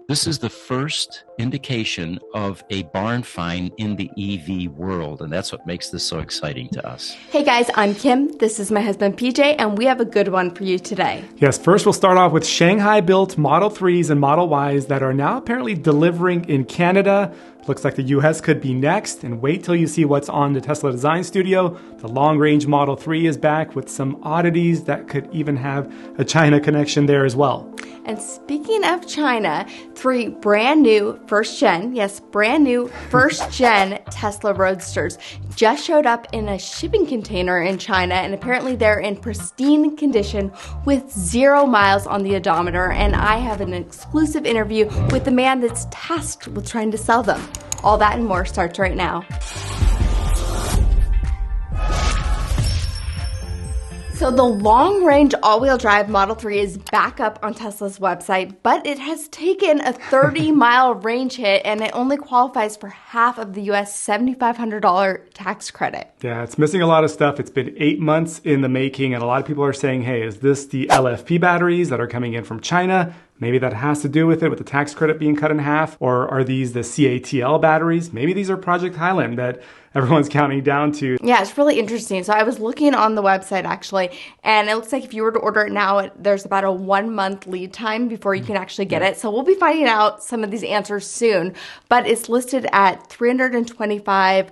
This is the first indication of a barn find in the EV world, and that's what makes this so exciting to us. Hey guys, I'm Kim. This is my husband PJ, and we have a good one for you today. Yes, first we'll start off with Shanghai-built Model 3s and Model Ys that are now apparently delivering in Canada. Looks like the US could be next, and wait till you see what's on the Tesla Design Studio. The long-range Model 3 is back with some oddities that could even have a China connection there as well. And speaking of China, 3 brand new first-gen Tesla Roadsters just showed up in a shipping container in China, and apparently they're in pristine condition with 0 miles on the odometer, and I have an exclusive interview with the man that's tasked with trying to sell them. All that and more starts right now. So the long-range all-wheel drive Model 3 is back up on Tesla's website, but it has taken a 30-mile range hit, and it only qualifies for half of the US $7,500 tax credit. Yeah, it's missing a lot of stuff. It's been 8 months in the making, and a lot of people are saying, hey, is this the LFP batteries that are coming in from China? Maybe that has to do with it, with the tax credit being cut in half. Or are these the CATL batteries? Maybe these are Project Highland that everyone's counting down to. Yeah, it's really interesting. So I was looking on the website actually, and it looks like if you were to order it now, there's about a 1-month lead time before you can actually get it. So we'll be finding out some of these answers soon, but it's listed at 325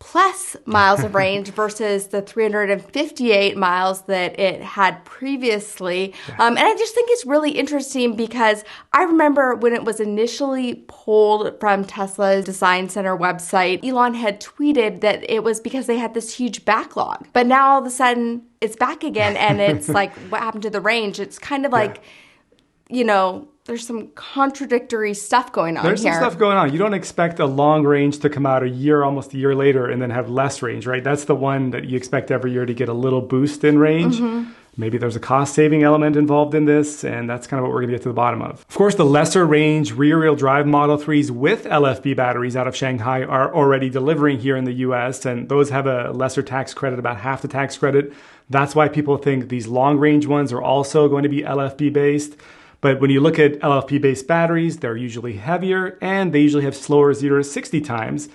plus miles of range versus the 358 miles that it had previously. And I just think it's really interesting because I remember when it was initially pulled from Tesla's Design Center website, Elon had tweeted that it was because they had this huge backlog. But now all of a sudden it's back again, and it's like, what happened to the range? It's kind of like, you know, there's some contradictory stuff going on here. There's some stuff going on. You don't expect a long range to come out almost a year later and then have less range, right? That's the one that you expect every year to get a little boost in range. Maybe there's a cost-saving element involved in this, and that's kind of what we're going to get to the bottom of. Of course, the lesser range rear-wheel drive Model 3s with LFP batteries out of Shanghai are already delivering here in the US, and those have a lesser tax credit, about half the tax credit. That's why people think these long-range ones are also going to be LFP-based. But when you look at LFP-based batteries, they're usually heavier, and they usually have slower 0 to 60 times.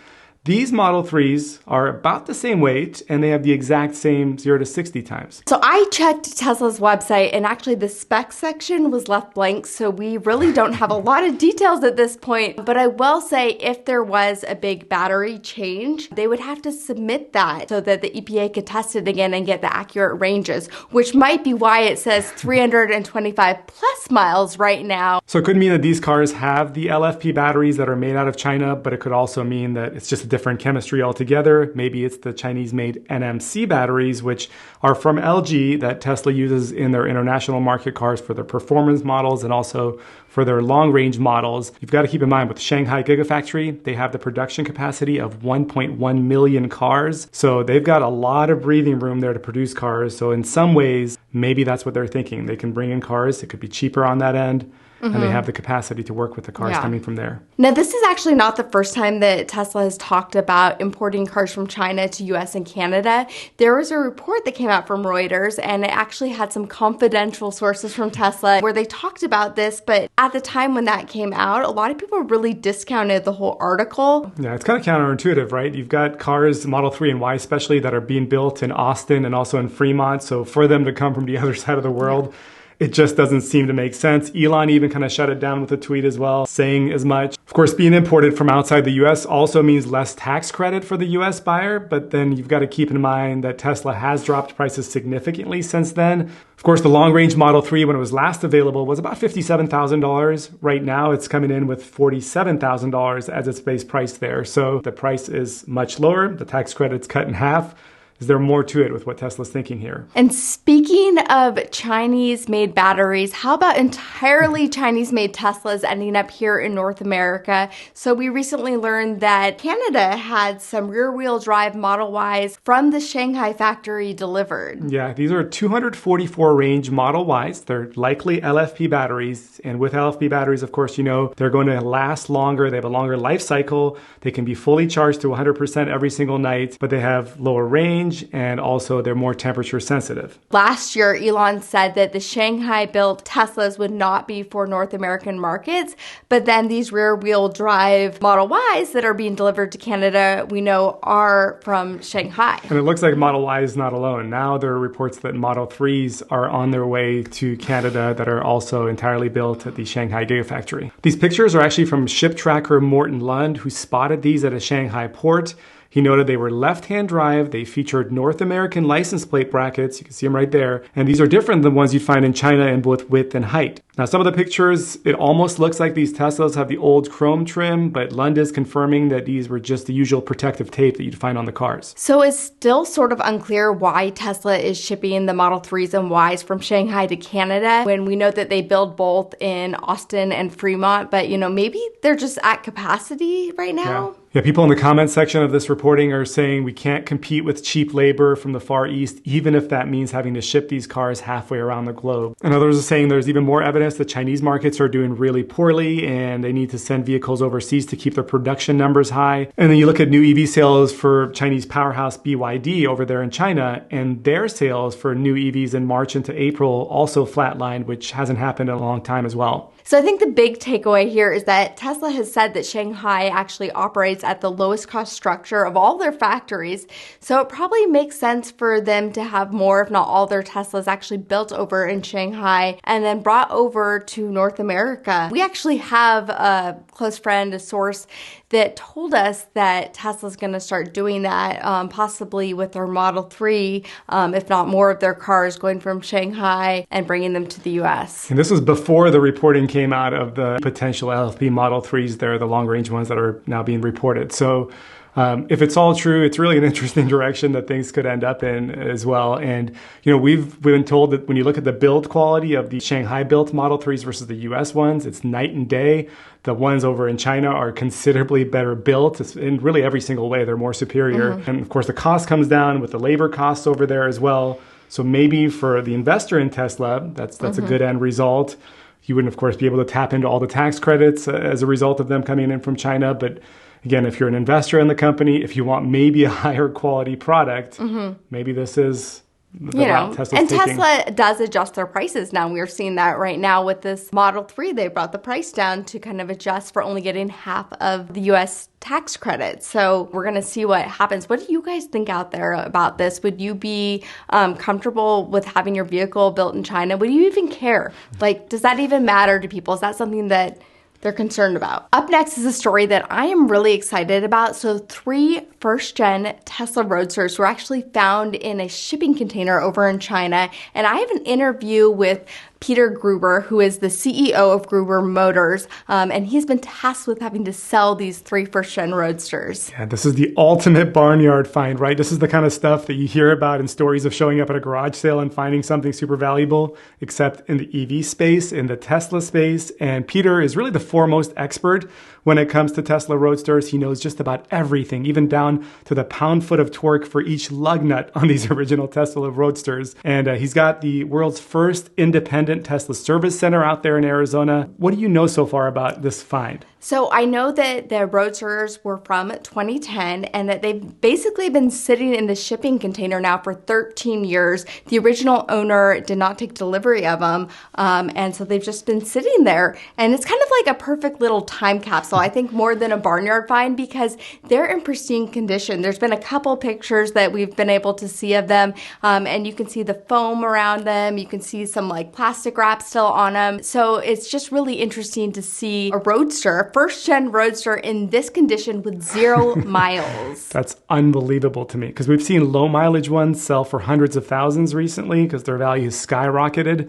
These Model 3s are about the same weight, and they have the exact same 0 to 60 times. So I checked Tesla's website, and actually the specs section was left blank, so we really don't have a lot of details at this point. But I will say if there was a big battery change, they would have to submit that so that the EPA could test it again and get the accurate ranges, which might be why it says 325 plus miles right now. So it could mean that these cars have the LFP batteries that are made out of China, but it could also mean that it's just a different chemistry altogether. Maybe it's the Chinese-made NMC batteries, which are from LG that Tesla uses in their international market cars for their performance models and also for their long-range models. You've got to keep in mind with the Shanghai Gigafactory, they have the production capacity of 1.1 million cars. So they've got a lot of breathing room there to produce cars. So in some ways, maybe that's what they're thinking. They can bring in cars. It could be cheaper on that end. And they have the capacity to work with the cars coming from there. Now, this is actually not the first time that Tesla has talked about importing cars from China to US and Canada. There was a report that came out from Reuters, and it actually had some confidential sources from Tesla where they talked about this. But at the time when that came out, a lot of people really discounted the whole article. Yeah, it's kind of counterintuitive, right? You've got cars, Model 3 and Y especially, that are being built in Austin and also in Fremont. So for them to come from the other side of the world, it just doesn't seem to make sense. Elon even kind of shut it down with a tweet as well, saying as much. Of course, being imported from outside the US also means less tax credit for the US buyer, but then you've got to keep in mind that Tesla has dropped prices significantly since then. Of course, the long-range Model 3, when it was last available, was about $57,000. Right now, it's coming in with $47,000 as its base price there. So the price is much lower. The tax credit's cut in half. Is there more to it with what Tesla's thinking here? And speaking of Chinese-made batteries, how about entirely Chinese-made Teslas ending up here in North America? So we recently learned that Canada had some rear-wheel drive Model Ys from the Shanghai factory delivered. Yeah, these are 244 range Model Ys. They're likely LFP batteries. And with LFP batteries, of course, you know, they're going to last longer. They have a longer life cycle. They can be fully charged to 100% every single night, but they have lower range. range, and also they're more temperature sensitive. Last year, Elon said that the Shanghai-built Teslas would not be for North American markets, but then these rear-wheel drive Model Ys that are being delivered to Canada, we know are from Shanghai. And it looks like Model Y is not alone. Now there are reports that Model 3s are on their way to Canada that are also entirely built at the Shanghai Gigafactory. These pictures are actually from ship tracker Morton Lund, who spotted these at a Shanghai port. He noted they were left-hand drive. They featured North American license plate brackets. You can see them right there. And these are different than the ones you'd find in China in both width and height. Now, some of the pictures, it almost looks like these Teslas have the old chrome trim, but Lund is confirming that these were just the usual protective tape that you'd find on the cars. So it's still sort of unclear why Tesla is shipping the Model 3s and Ys from Shanghai to Canada when we know that they build both in Austin and Fremont, but maybe they're just at capacity right now. Yeah, people in the comments section of this reporting are saying we can't compete with cheap labor from the Far East, even if that means having to ship these cars halfway around the globe. And others are saying there's even more evidence that Chinese markets are doing really poorly and they need to send vehicles overseas to keep their production numbers high. And then you look at new EV sales for Chinese powerhouse BYD over there in China, and their sales for new EVs in March into April also flatlined, which hasn't happened in a long time as well. So I think the big takeaway here is that Tesla has said that Shanghai actually operates at the lowest cost structure of all their factories. So it probably makes sense for them to have more, if not all their Teslas actually built over in Shanghai and then brought over to North America. We actually have a close friend, a source, that told us that Tesla's going to start doing that, possibly with their Model 3, if not more of their cars going from Shanghai and bringing them to the U.S. And this was before the reporting came out of the potential LFP Model 3s there, the long-range ones that are now being reported. So if it's all true, it's really an interesting direction that things could end up in as well. And, we've been told that when you look at the build quality of the Shanghai-built Model 3s versus the U.S. ones, it's night and day. The ones over in China are considerably better built. In really every single way, they're more superior. Mm-hmm. And of course, the cost comes down with the labor costs over there as well. So maybe for the investor in Tesla, that's a good end result. You wouldn't, of course, be able to tap into all the tax credits as a result of them coming in from China. But again, if you're an investor in the company, if you want maybe a higher quality product, maybe this is the route Tesla's taking. Tesla does adjust their prices now. We're seeing that right now with this Model 3. They brought the price down to kind of adjust for only getting half of the U.S. tax credit. So we're going to see what happens. What do you guys think out there about this? Would you be comfortable with having your vehicle built in China? Would you even care? Does that even matter to people? Is that something that they're concerned about? Up next is a story that I am really excited about. So 3 first-gen Tesla Roadsters were actually found in a shipping container over in China. And I have an interview with Pete Gruber, who is the CEO of Gruber Motors, and he's been tasked with having to sell these 3 first-gen Roadsters. Yeah, this is the ultimate barnyard find, right? This is the kind of stuff that you hear about in stories of showing up at a garage sale and finding something super valuable, except in the EV space, in the Tesla space. And Peter is really the foremost expert when it comes to Tesla Roadsters. He knows just about everything, even down to the pound-foot of torque for each lug nut on these original Tesla Roadsters. And he's got the world's first independent Tesla service center out there in Arizona. What do you know so far about this find? So I know that the Roadsters were from 2010 and that they've basically been sitting in the shipping container now for 13 years. The original owner did not take delivery of them, and so they've just been sitting there. And it's kind of like a perfect little time capsule, I think, more than a barnyard find, because they're in pristine condition. There's been a couple pictures that we've been able to see of them, and you can see the foam around them. You can see some plastic wrap still on them. So it's just really interesting to see a Roadster, first-gen Roadster in this condition with 0 miles. That's unbelievable to me, because we've seen low-mileage ones sell for hundreds of thousands recently because their value has skyrocketed.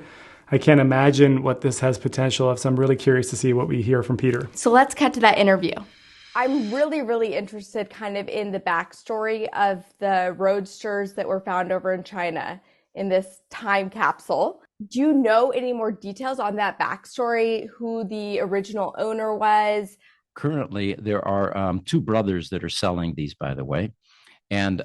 I can't imagine what this has potential of, so I'm really curious to see what we hear from Peter. So let's cut to that interview. I'm really, really interested kind of in the backstory of the Roadsters that were found over in China in this time capsule. Do you know any more details on that backstory, who the original owner was? Currently, there are 2 brothers that are selling these, by the way. And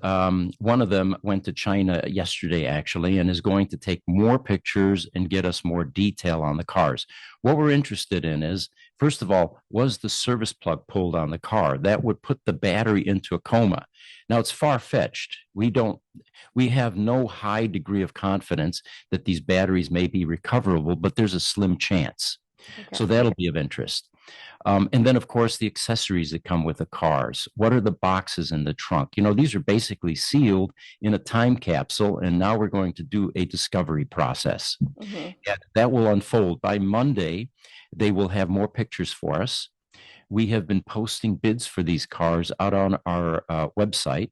one of them went to China yesterday, actually, and is going to take more pictures and get us more detail on the cars. What we're interested in is, first of all, was the service plug pulled on the car? That would put the battery into a coma. Now, it's far-fetched. We have no high degree of confidence that these batteries may be recoverable, but there's a slim chance. Okay. So that'll be of interest. And then, of course, the accessories that come with the cars. What are the boxes in the trunk? These are basically sealed in a time capsule, and now we're going to do a discovery process. Mm-hmm. And that will unfold. By Monday, they will have more pictures for us. We have been posting bids for these cars out on our website.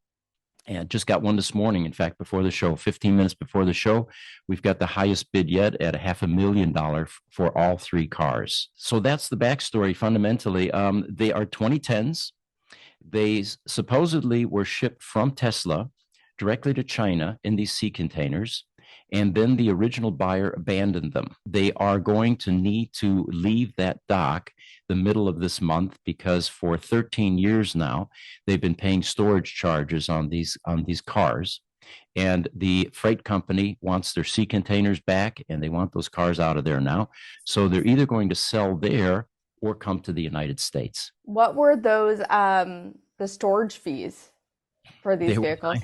And just got one this morning, in fact, before the show, 15 minutes before the show, we've got the highest bid yet at $500,000 for all three cars. So that's the backstory. Fundamentally, they are 2010s. They supposedly were shipped from Tesla directly to China in these sea containers, and then the original buyer abandoned them. They are going to need to leave that dock the middle of this month because for 13 years now, they've been paying storage charges on these cars. And the freight company wants their sea containers back, and they want those cars out of there now. So they're either going to sell there or come to the United States. What were those, the storage fees for these vehicles?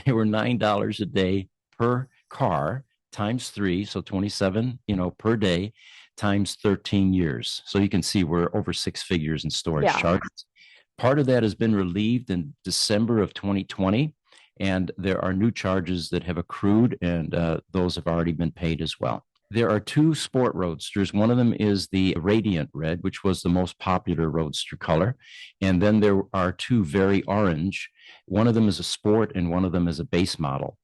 They were $9 a day per car times 3, so 27, per day times 13 years. So you can see we're over 6 figures in storage charges. Part of that has been relieved in December of 2020, and there are new charges that have accrued, and those have already been paid as well. There are 2 sport roadsters. One of them is the Radiant Red, which was the most popular roadster color. And then there are 2 very orange. One of them is a sport and one of them is a base model.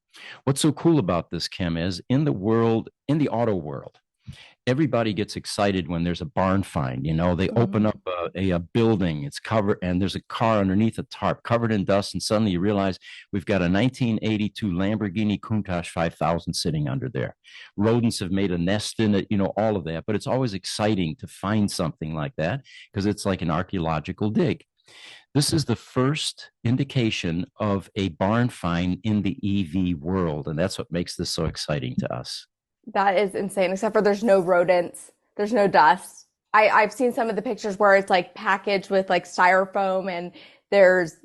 What's so cool about this, Kim, is in the auto world, everybody gets excited when there's a barn find. They open up a building, it's covered, and there's a car underneath a tarp covered in dust, and suddenly you realize we've got a 1982 Lamborghini Countach 5000 sitting under there. Rodents have made a nest in it, all of that. But it's always exciting to find something like that because it's like an archaeological dig. This is the first indication of a barn find in the EV world, and that's what makes this so exciting to us. That is insane, except for there's no rodents, there's no dust. I've seen some of the pictures where it's like packaged with like styrofoam and there's,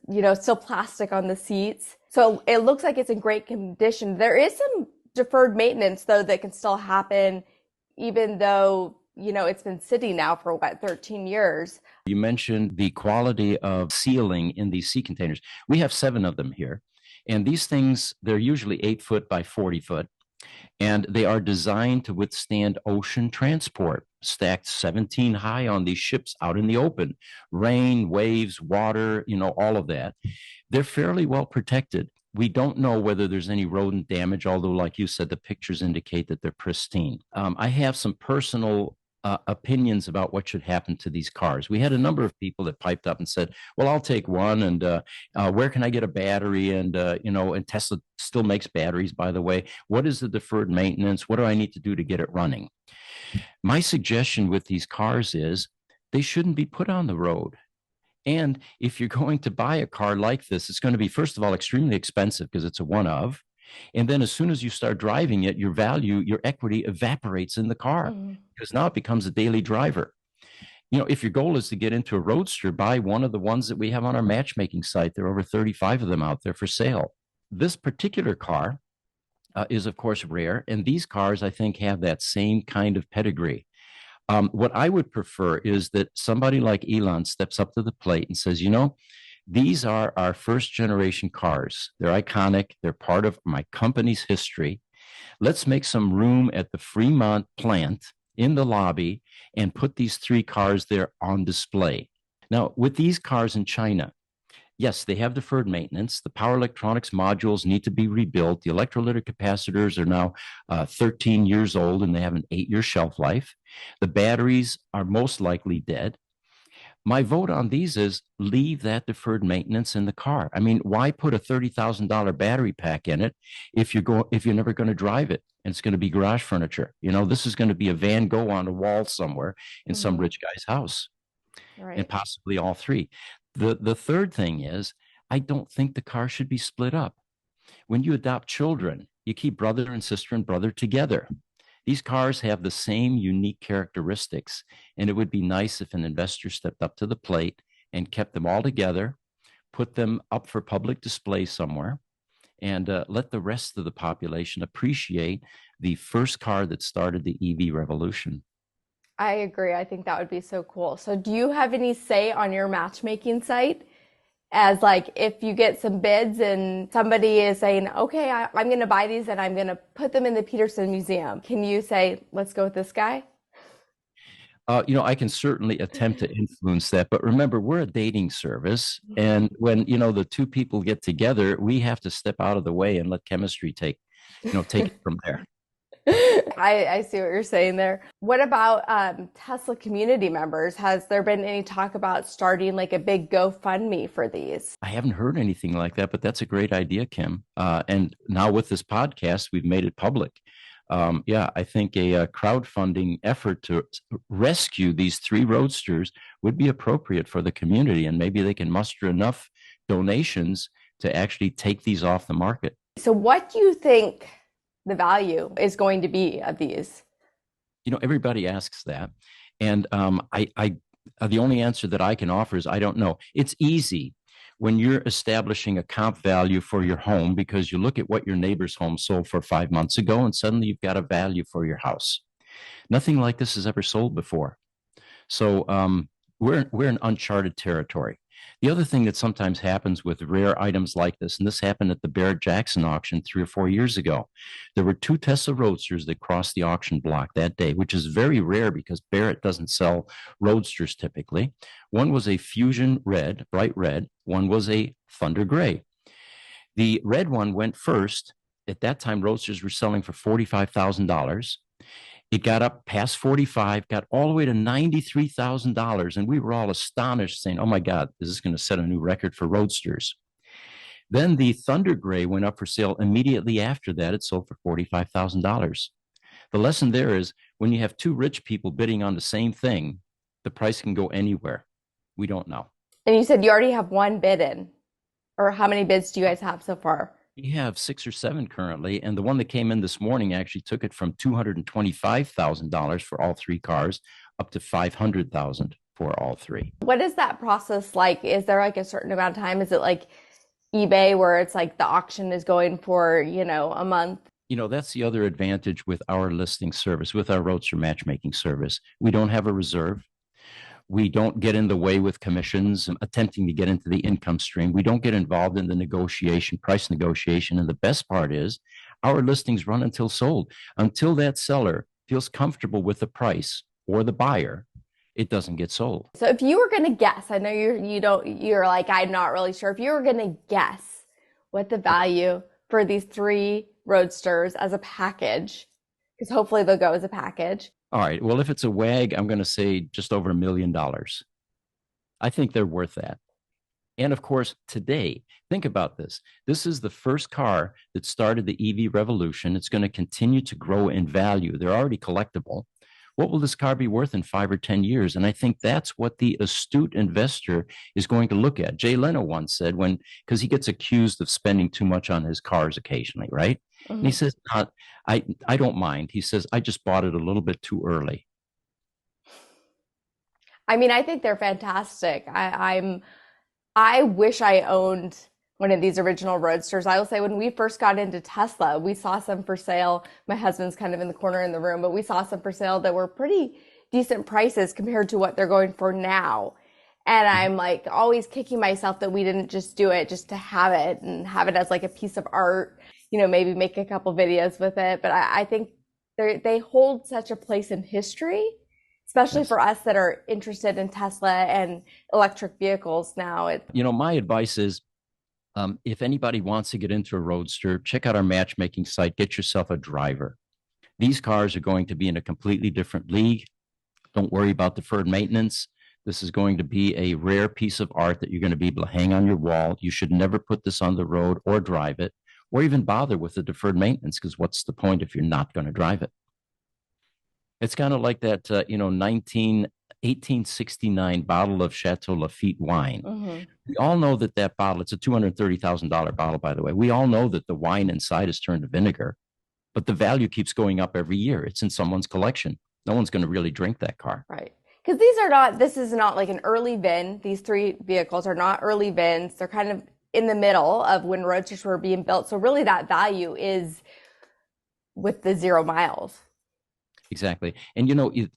still plastic on the seats. So it looks like it's in great condition. There is some deferred maintenance though that can still happen even though, it's been sitting now for 13 years. You mentioned the quality of sealing in these sea containers. We have 7 of them here. And these things, they're usually 8 foot by 40 foot. And they are designed to withstand ocean transport, stacked 17 high on these ships out in the open. Rain, waves, water, all of that. They're fairly well protected. We don't know whether there's any rodent damage, although, like you said, the pictures indicate that they're pristine. I have some personal opinions about what should happen to these cars. We had a number of people that piped up and said, well, I'll take one, and where can I get a battery? And, and Tesla still makes batteries, by the way. What is the deferred maintenance? What do I need to do to get it running? My suggestion with these cars is they shouldn't be put on the road. And if you're going to buy a car like this, it's going to be, first of all, extremely expensive because it's a one-of. And then as soon as you start driving it, your value, your equity evaporates in the car because now it becomes a daily driver. If your goal is to get into a Roadster, buy one of the ones that we have on our matchmaking site. There are over 35 of them out there for sale. This particular car is, of course, rare. And these cars, I think, have that same kind of pedigree. What I would prefer is that somebody like Elon steps up to the plate and says, these are our first generation cars. They're iconic. They're part of my company's history. Let's make some room at the Fremont plant in the lobby and put these 3 cars there on display. Now, with these cars in China, yes, they have deferred maintenance. The power electronics modules need to be rebuilt. The electrolytic capacitors are now 13 years old and they have an 8-year shelf life. The batteries are most likely dead. My vote on these is leave that deferred maintenance in the car. I mean, why put a $30,000 battery pack in it if you're never going to drive it and it's going to be garage furniture? This is going to be a Van Gogh on a wall somewhere in some rich guy's house, and possibly all 3. The third thing is I don't think the car should be split up. When you adopt children, you keep brother and sister and brother together. These cars have the same unique characteristics, and it would be nice if an investor stepped up to the plate and kept them all together, put them up for public display somewhere, and let the rest of the population appreciate the first car that started the EV revolution. I agree. I think that would be so cool. So do you have any say on your matchmaking site? As like if you get some bids and somebody is saying, okay, I'm going to buy these and I'm going to put them in the Peterson Museum. Can you say, let's go with this guy? I can certainly attempt to influence that, but remember, we're a dating service, and when the two people get together, we have to step out of the way and let chemistry take it from there. I see what you're saying there. What about Tesla community members? Has there been any talk about starting like a big GoFundMe for these? I haven't heard anything like that, but that's a great idea, Kim. And now with this podcast, we've made it public. I think a crowdfunding effort to rescue these 3 Roadsters would be appropriate for the community, and maybe they can muster enough donations to actually take these off the market. So what do you think the value is going to be of these? Everybody asks that. And the only answer that I can offer is I don't know. It's easy when you're establishing a comp value for your home because you look at what your neighbor's home sold for 5 months ago, and suddenly you've got a value for your house. Nothing like this has ever sold before. So we're in uncharted territory. The other thing that sometimes happens with rare items like this, and this happened at the Barrett-Jackson auction 3 or 4 years ago, there were 2 Tesla Roadsters that crossed the auction block that day, which is very rare because Barrett doesn't sell Roadsters typically. One was a Fusion red, bright red. One was a Thunder gray. The red one went first. At that time, Roadsters were selling for $45,000. It got up past 45, got all the way to $93,000. And we were all astonished saying, oh my God, is this going to set a new record for Roadsters? Then the Thunder Gray went up for sale immediately after that. It sold for $45,000. The lesson there is when you have 2 rich people bidding on the same thing, the price can go anywhere. We don't know. And you said you already have 1 bid in, or how many bids do you guys have so far? We have 6 or 7 currently, and the one that came in this morning actually took it from $225,000 for all 3 cars up to $500,000 for all 3. What is that process like? Is there like a certain amount of time? Is it like eBay where it's like the auction is going for, a month? That's the other advantage with our listing service, with our Roadster matchmaking service. We don't have a reserve. We don't get in the way with commissions, attempting to get into the income stream. We don't get involved in the price negotiation. And the best part is our listings run until sold. Until that seller feels comfortable with the price or the buyer, it doesn't get sold. So if you were going to guess, I know you're like, I'm not really sure. If you were going to guess what the value for these 3 Roadsters as a package, because hopefully they'll go as a package. All right. Well, if it's a WAG, I'm going to say just over $1 million. I think they're worth that. And of course, today, think about this. This is the first car that started the EV revolution. It's going to continue to grow in value. They're already collectible. What will this car be worth in 5 or 10 years? And I think that's what the astute investor is going to look at. Jay Leno once said because he gets accused of spending too much on his cars occasionally, right? Mm-hmm. And he says, I don't mind. He says, I just bought it a little bit too early. I mean, I think they're fantastic. I wish I owned one of these original Roadsters. I will say when we first got into Tesla, we saw some for sale. My husband's kind of in the corner in the room, but we saw some for sale that were pretty decent prices compared to what they're going for now. And I'm like always kicking myself that we didn't just do it just to have it and have it as like a piece of art, maybe make a couple videos with it. But I think they hold such a place in history, especially for us that are interested in Tesla and electric vehicles now. My advice is, if anybody wants to get into a Roadster, check out our matchmaking site, get yourself a driver. These cars are going to be in a completely different league. Don't worry about deferred maintenance. This is going to be a rare piece of art that you're going to be able to hang on your wall. You should never put this on the road or drive it, or even bother with the deferred maintenance, because what's the point if you're not going to drive it? It's kind of like that, 1869 bottle of Chateau Lafite wine. Hmm. We all know that that bottle, it's a $230,000 bottle, by the way. We all know that the wine inside is turned to vinegar, but the value keeps going up every year. It's in someone's collection. No one's going to really drink that car. Right. Because this is not like an early VIN. These three vehicles are not early VINs. They're kind of in the middle of when Roadsters were being built. So really that value is with the 0 miles. Exactly. And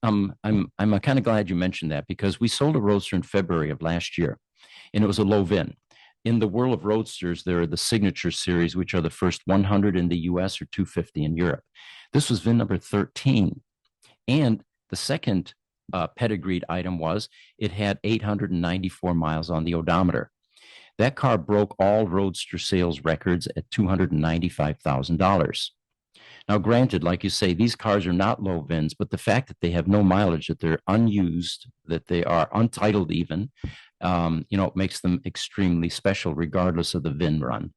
I'm kind of glad you mentioned that, because we sold a Roadster in February of last year, and it was a low VIN. In the world of Roadsters, there are the Signature Series, which are the first 100 in the US or 250 in Europe. This was VIN number 13. And the second pedigreed item was it had 894 miles on the odometer. That car broke all Roadster sales records at $295,000. Now, granted, like you say, these cars are not low VINs, but the fact that they have no mileage, that they're unused, that they are untitled even, makes them extremely special regardless of the VIN run.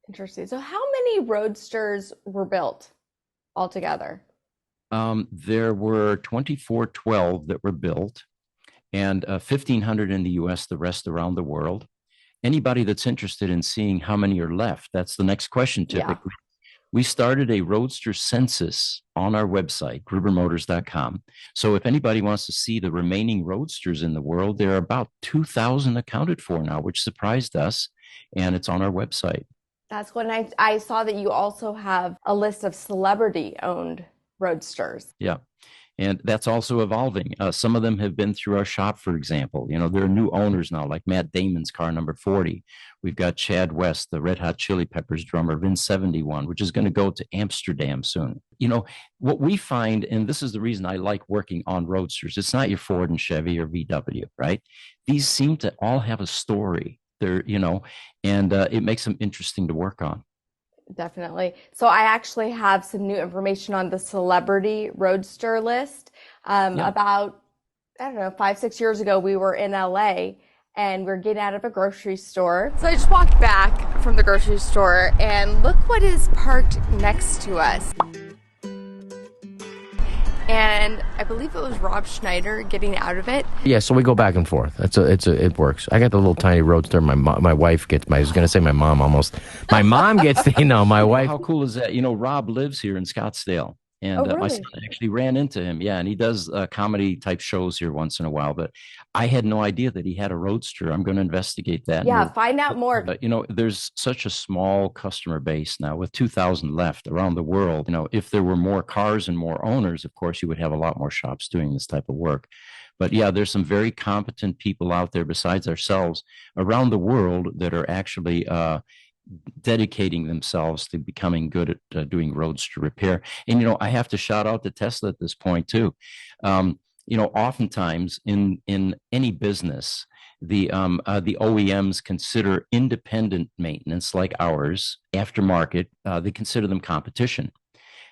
Interesting. So how many Roadsters were built altogether? There were 2412 that were built, and 1,500 in the US, the rest around the world. Anybody that's interested in seeing how many are left, that's the next question typically. Yeah. We started a Roadster Census on our website, grubermotors.com. So if anybody wants to see the remaining Roadsters in the world, there are about 2,000 accounted for now, which surprised us, and it's on our website. That's when I saw that you also have a list of celebrity-owned Roadsters. Yeah. And that's also evolving. Some of them have been through our shop, for example. There are new owners now, like Matt Damon's car number 40. We've got Chad West, the Red Hot Chili Peppers drummer, VIN 71, which is going to go to Amsterdam soon. What we find, and this is the reason I like working on Roadsters, it's not your Ford and Chevy or VW, right? These seem to all have a story. And it makes them interesting to work on. Definitely. So I actually have some new information on the celebrity Roadster list. About, 5-6 years ago, we were in LA and we we're getting out of a grocery store. So I just walked back from the grocery store and look what is parked next to us. And I believe it was Rob Schneider getting out of it. Yeah, so we go back and forth. It works. I got the little tiny Roadster. My wife gets. I was going to say my mom almost. My mom gets my wife. How cool is that? Rob lives here in Scottsdale, and really? My son actually ran into him. Yeah, and he does comedy type shows here once in a while. But I had no idea that he had a Roadster. I'm going to investigate that. Yeah, find out more. There's such a small customer base now with 2,000 left around the world. If there were more cars and more owners, of course, you would have a lot more shops doing this type of work. But yeah, there's some very competent people out there besides ourselves around the world that are actually dedicating themselves to becoming good at doing Roadster repair. And, I have to shout out to Tesla at this point too. Oftentimes in any business, the OEMs consider independent maintenance like ours, aftermarket, they consider them competition.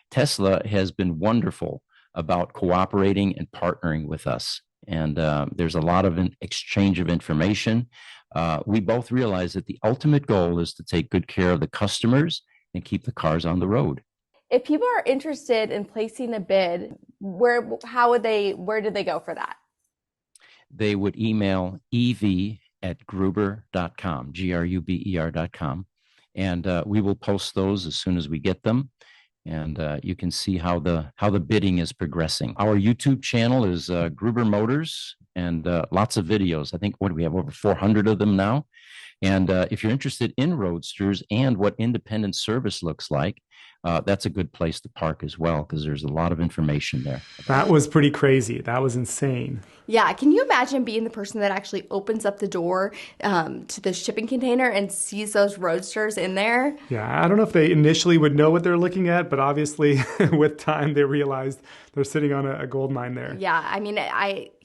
Tesla has been wonderful about cooperating and partnering with us. And there's a lot of exchange of information. We both realize that the ultimate goal is to take good care of the customers and keep the cars on the road. If people are interested in placing a bid, where do they go for that? They would email ev@gruber.com, gruber.com, and we will post those as soon as we get them. And you can see how the bidding is progressing. Our YouTube channel is Gruber Motors, and lots of videos. I think we have over 400 of them now. And if you're interested in Roadsters and what independent service looks like, that's a good place to park as well, because there's a lot of information there. That was pretty crazy. That was insane. Yeah. Can you imagine being the person that actually opens up the door to the shipping container and sees those Roadsters in there? Yeah. I don't know if they initially would know what they're looking at, but obviously with time they realized they're sitting on a gold mine there. Yeah. I mean,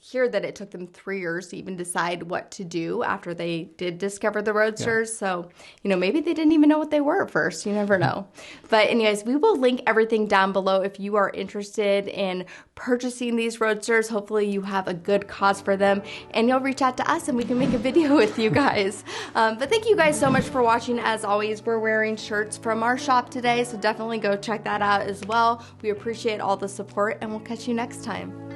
hear that it took them 3 years to even decide what to do after they did discover the Roadsters. So, maybe they didn't even know what they were at first. You never know. But anyways, we will link everything down below if you are interested in purchasing these Roadsters. Hopefully you have a good cause for them and you'll reach out to us and we can make a video with you guys. But thank you guys so much for watching. As always, we're wearing shirts from our shop today, so definitely go check that out as well. We appreciate all the support and we'll catch you next time.